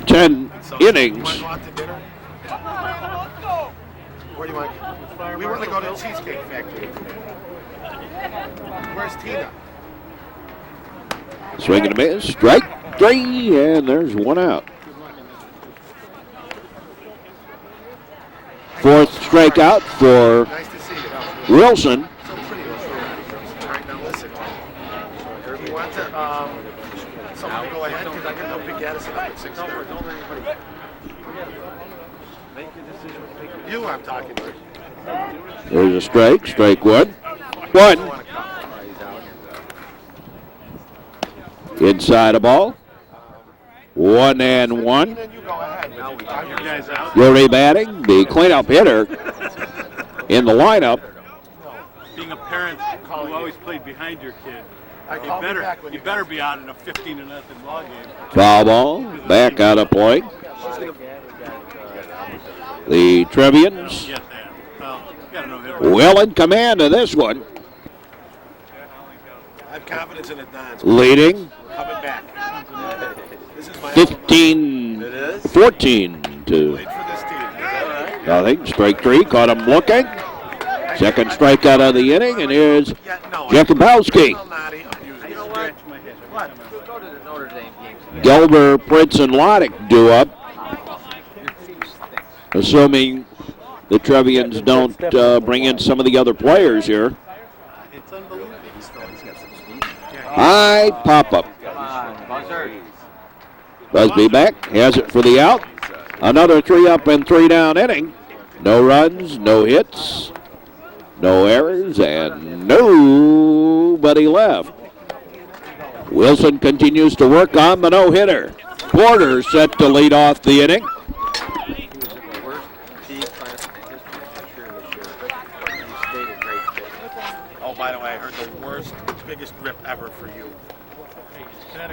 10 innings. Where do you want? We want to go to the Cheesecake Factory. Where's Tina? Swing and a miss, strike 3, and there's 1 out. 4th strikeout for Nice to see you. Wilson. So pretty. All right, now listen. You want to, someone to go ahead because I got no big Addison up at 6:30. Make your decision. You, I'm talking to. There's a strike 1. 1. Inside a ball. 1-1. Yuri batting, the cleanup hitter in the lineup. Being a parent who always played behind your kid, you better be out in a 15-0 ball game. Foul ball, back out of play. The Trevians Get that. Well, you gotta know him. well in command of this one. I have confidence in the Dons. Leading Coming back. This is my 15-14 to wait for this team. nothing. Strike 3, caught him looking. Second strikeout of the inning, and here's Jakubowski. You know what? What? Go to the Notre Dame games. Gelber, Prince, and Loddick do up. Assuming the Trevians don't bring in some of the other players here. It's unbelievable. High pop-up. Come on, buzzer. Busby back, has it for the out. Another 3-up and 3-down inning. No runs, no hits, no errors, and nobody left. Wilson continues to work on the no-hitter. Porter set to lead off the inning. Oh, by the way, I heard the worst, biggest rip ever for you.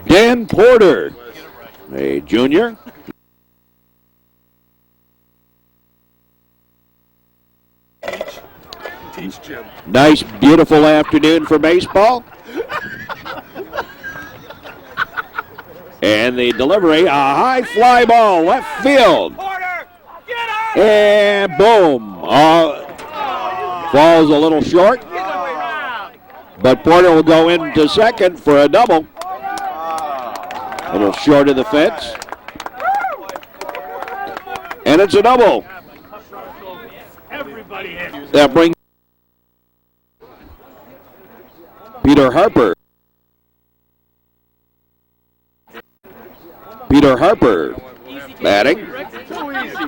Dan Porter, a junior. Teach Jim. Nice, beautiful afternoon for baseball. And the delivery, a high fly ball, left field. And boom. Falls a little short. But Porter will go into second for a double. A little short of the fence. And it's a double. That brings Peter Harper. Peter Harper batting.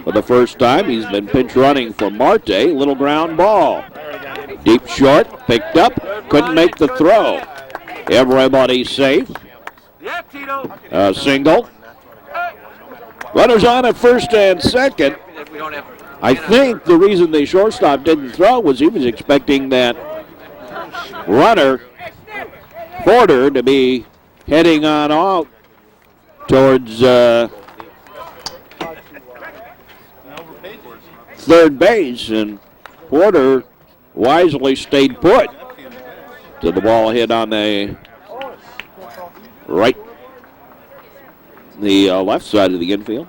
For the first time, he's been pinch running for Marte. Little ground ball. Deep short, picked up, couldn't make the throw. Everybody's safe. Single. Runners on at first and second. I think the reason the shortstop didn't throw was he was expecting that runner, Porter, to be heading on out towards third base, and Porter wisely stayed put. So the ball hit on the left side of the infield.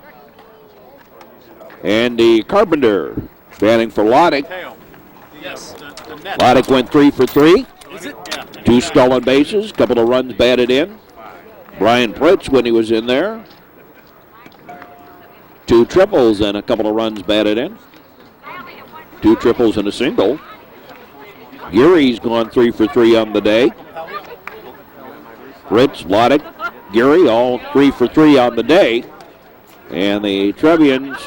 Andy Carpenter batting for Loddick. Loddick went 3 for 3. 2 stolen bases, couple of runs batted in. Brian Pritz, when he was in there, 2 triples and a couple of runs batted in. 2 triples and a single. Geary's gone 3 for 3 on the day. Pritz, Loddick, Geary, all 3 for 3 on the day. And the Trevians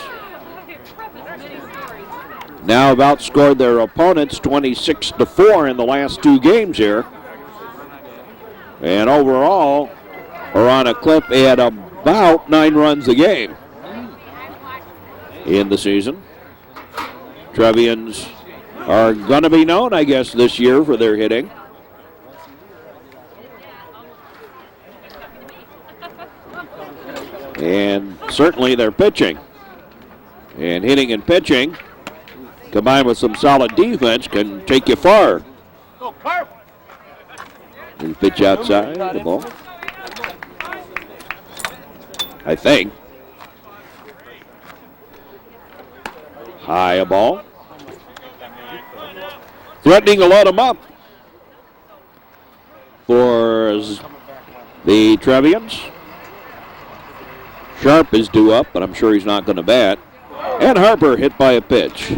now have outscored their opponents 26-4 in the last 2 games here. And overall, are on a clip at about 9 runs a game in the season. Trevians are going to be known, I guess, this year for their hitting. And certainly their pitching. And hitting and pitching, combined with some solid defense, can take you far. And pitch outside the ball. I think. High a ball. Threatening to load him up for the Trevians. Sharp is due up, but I'm sure he's not going to bat. And Harper hit by a pitch.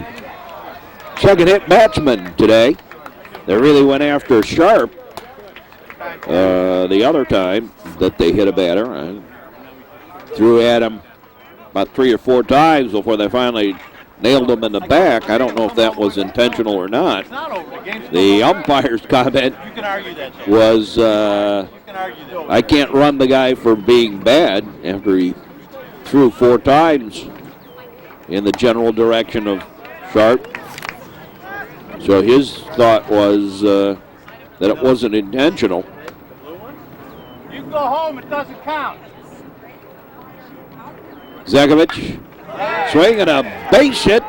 Second hit batsman today. They really went after Sharp the other time that they hit a batter. I threw at him about 3 or 4 times before they finally nailed him in the back. I don't know if that was intentional or not. The umpire's comment was, I can't run the guy for being bad after he threw 4 times in the general direction of Sharp. So his thought was that it wasn't intentional. You can go home, it doesn't count. Zakovich swinging a base hit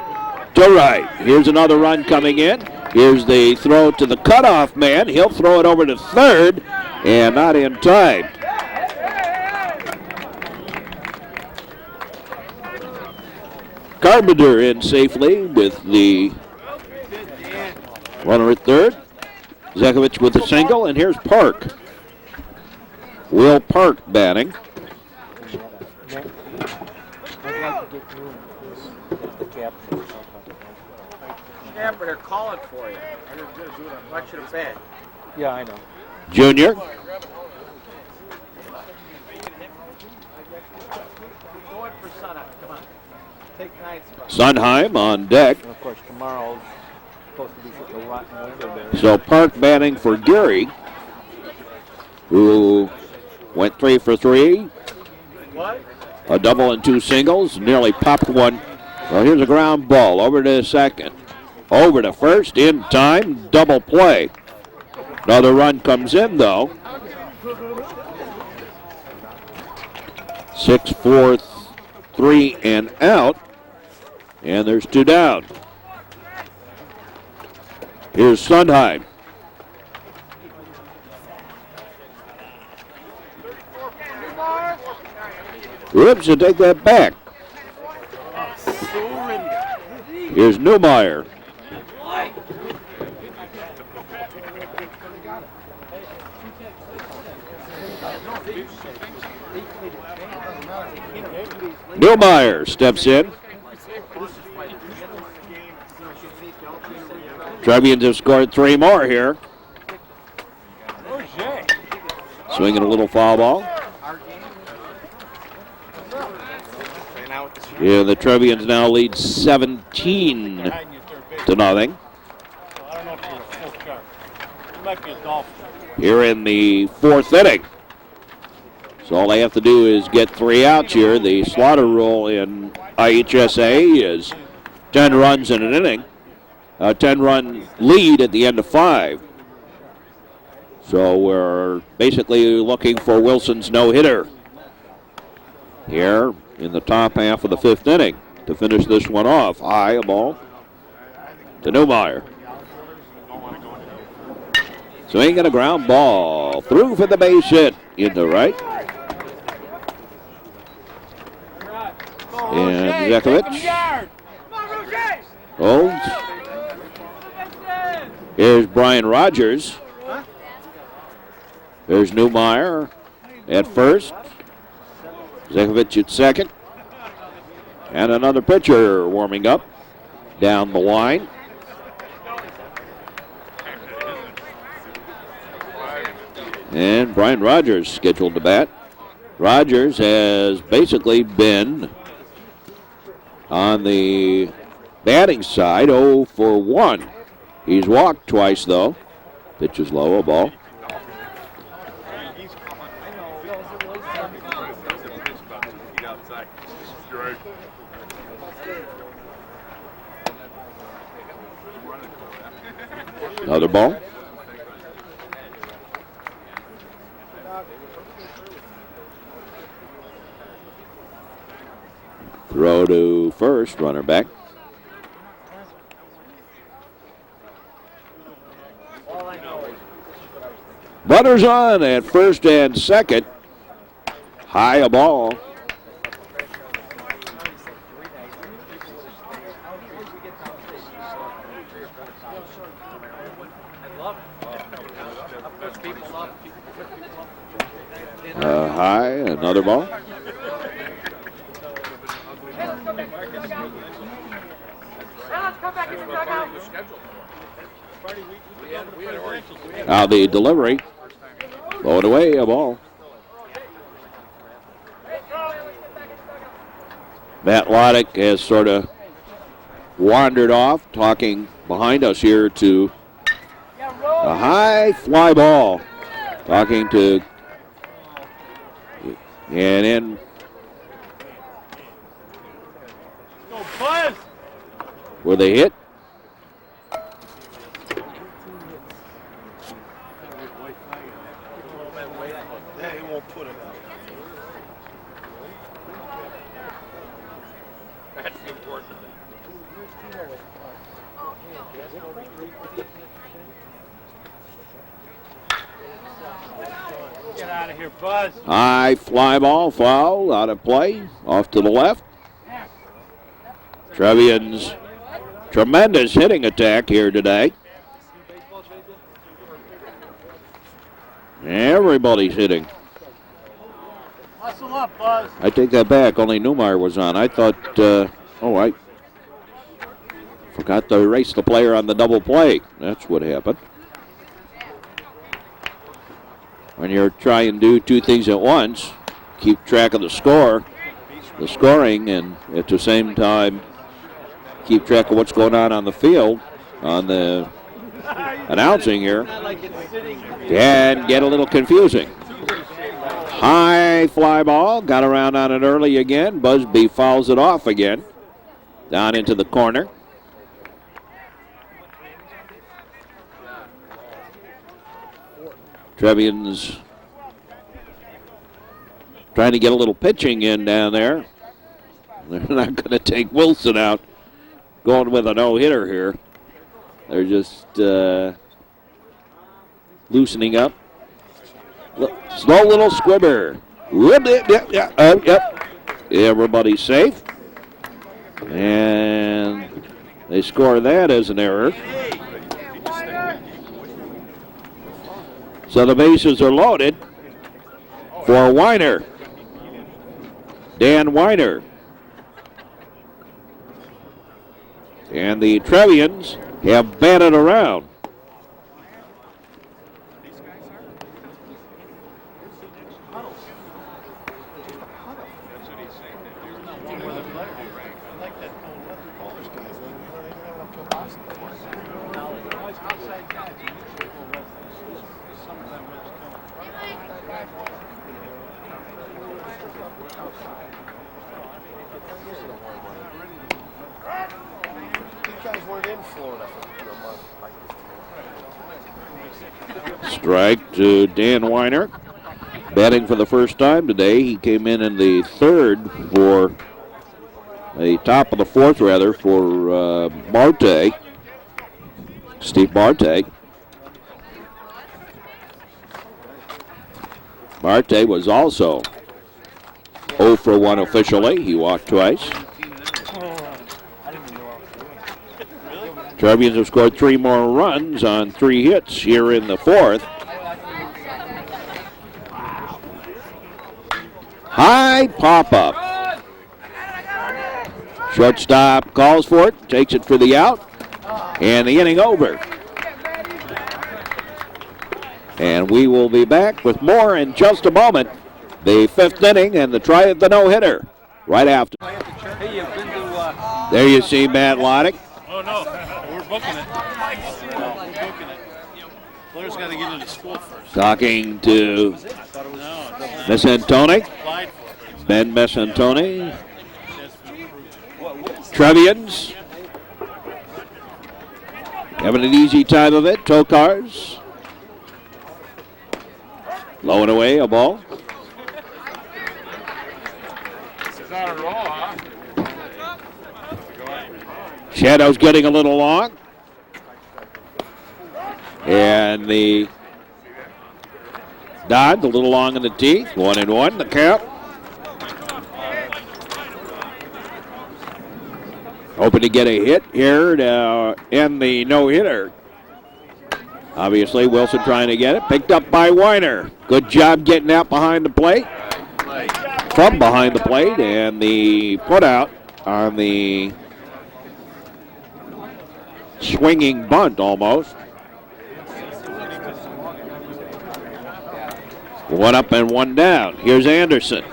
to right. Here's another run coming in. Here's the throw to the cutoff man. He'll throw it over to third and not in time. Carpenter in safely with the runner at third. Zakovich with a single, and here's Park. Will Park batting. Camper, they're calling for you. I want you to bet. Yeah, I know. Junior. Go in for Sunheim. Come on. Take 9 spots. Sunheim on deck. And of course, tomorrow's supposed to be such a rotten weather there. So Park batting for Geary, who went 3 for 3. What? A double and 2 singles. Nearly popped one. Well, here's a ground ball over to second. Over to first in time. Double play. Another run comes in, though. 6-4, 3 and out. And there's 2 down. Here's Sondheim. Oops, to take that back. Here's Newmeyer. Newmeyer steps in. Trevians have scored 3 more here. Swinging a little foul ball. Yeah, the Trevians now lead 17 to nothing. Here in the 4th inning. So all they have to do is get 3 outs here. The slaughter rule in IHSA is 10 runs in an inning. A 10-run lead at the end of 5. So we're basically looking for Wilson's no-hitter here in the top half of the 5th inning to finish this one off. High, a ball to Newmeyer. Swinging a ground ball through for the base hit into right. And Zekovic holds. Here's Brian Rogers. There's Newmeyer at first. Zekovic at second. And another pitcher warming up down the line. And Brian Rogers scheduled to bat. Rogers has basically been on the batting side, 0 for 1. He's walked twice, though. Pitch is low, a ball. Another ball. Throw to first, runner back. Runners on at first and second. High, a ball. High, another ball. Now the delivery. Blow it away, a ball. Matt Loddick has sort of wandered off, talking behind us here to a high fly ball. Talking to, and in. Were they hit? He won't put it out. That's important. Get out of here, Buzz. High fly ball, foul, out of play, off to the left. Trevians, tremendous hitting attack here today. Everybody's hitting. Hustle up, Buzz. I take that back. Only Newmeyer was on. I thought, I forgot to erase the player on the double play. That's what happened. When you're trying to do 2 things at once, keep track of the scoring, and at the same time, keep track of what's going on the field, on the announcing here, can get a little confusing. High fly ball, got around on it early again. Busby fouls it off again, down into the corner. Trevians trying to get a little pitching in down there. They're not going to take Willson out, going with a no-hitter here. They're just loosening up. Slow little squibber. Yep. Everybody's safe. And they score that as an error. So the bases are loaded for Weiner. Dan Weiner. And the Trevians have batted around. Strike to Dan Weiner. Batting for the first time today. He came in the third for the top of the fourth, rather, for Marte. Steve Marte. Marte was also 0 for 1 officially. He walked twice. Trevians have scored 3 more runs on 3 hits here in the fourth. High pop-up. Shortstop calls for it, takes it for the out, and the inning over. And we will be back with more in just a moment. The 5th inning and the no-hitter right after. There you see Matt Loddick. Oh, no. We're booking it. We're booking it. Players got to get into school first. Talking to Messantoni. Ben Messantoni. Trevians. Having an easy time of it. Tokars. Low and away, a ball. Shadow's getting a little long. And the Dons a little long in the teeth. 1-1, the count. Hoping to get a hit here to end the no-hitter. Obviously, Willson trying to get it. Picked up by Weiner. Good job getting out behind the plate. From behind the plate. And the put out on the swinging bunt almost. 1 up and 1 down. Here's Anderson.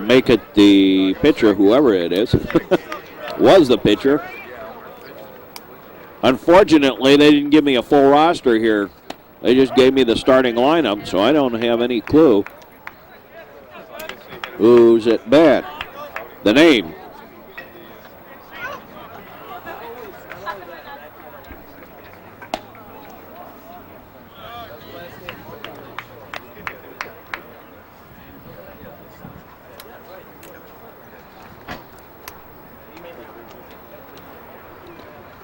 Make it the pitcher, whoever it is. Was the pitcher. Unfortunately, they didn't give me a full roster here. They just gave me the starting lineup, so I don't have any clue who's at bat. The name.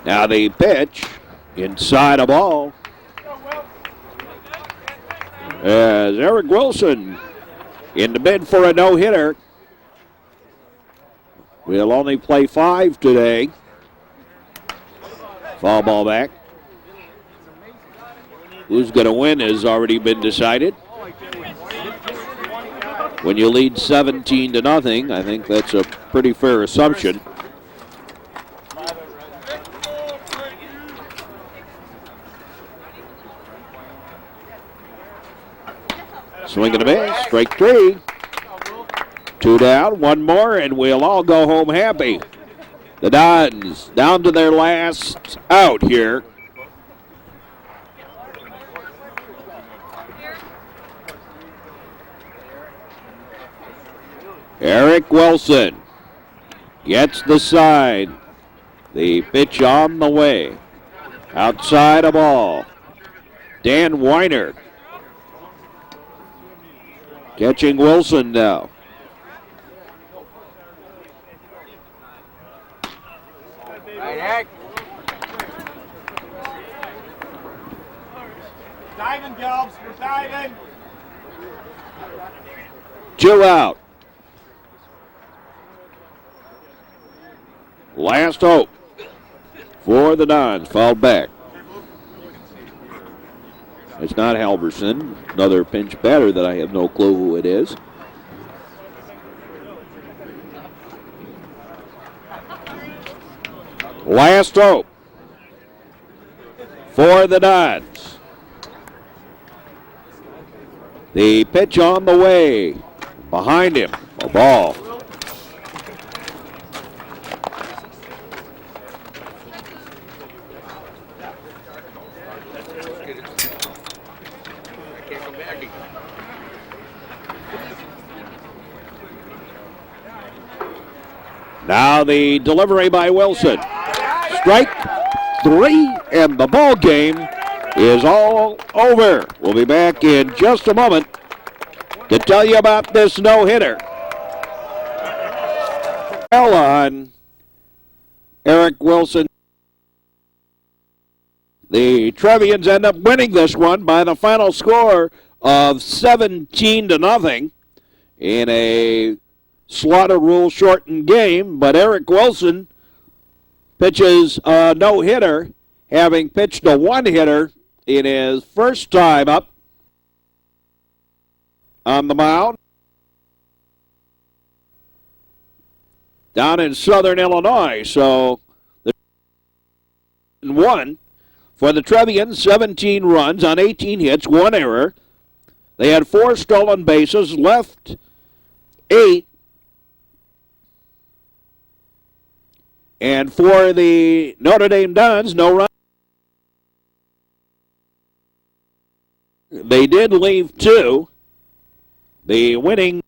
Now the pitch inside a ball as Eric Willson in the bid for a no-hitter. We'll only play 5 today. Foul ball back. Who's going to win has already been decided. When you lead 17-0, I think that's a pretty fair assumption. Swing and a miss, strike 3. 2 down, 1 more, and we'll all go home happy. The Dons down to their last out here. Eric Willson Gets the side. The pitch on the way. Outside a ball. Dan Weiner. Catching Wilson now. Right, Eric. Diving, Gelbs. We're diving. 2 out. Last hope for the Dons. Fouled back. It's not Halverson. Another pinch batter that I have no clue who it is. Last hope for the Dons. The pitch on the way. Behind him, a ball. Now the delivery by Wilson. Strike 3, and the ball game is all over. We'll be back in just a moment to tell you about this no-hitter. On Eric Willson. The Trevians end up winning this one by the final score of 17-0 in a slaughter rule shortened game, but Eric Willson pitches a no-hitter, having pitched a one-hitter in his first time up on the mound down in southern Illinois. So the 1 for the Trevians, 17 runs on 18 hits, 1 error. They had 4 stolen bases, left 8. And for the Notre Dame Dons, no run. They did leave 2. The winning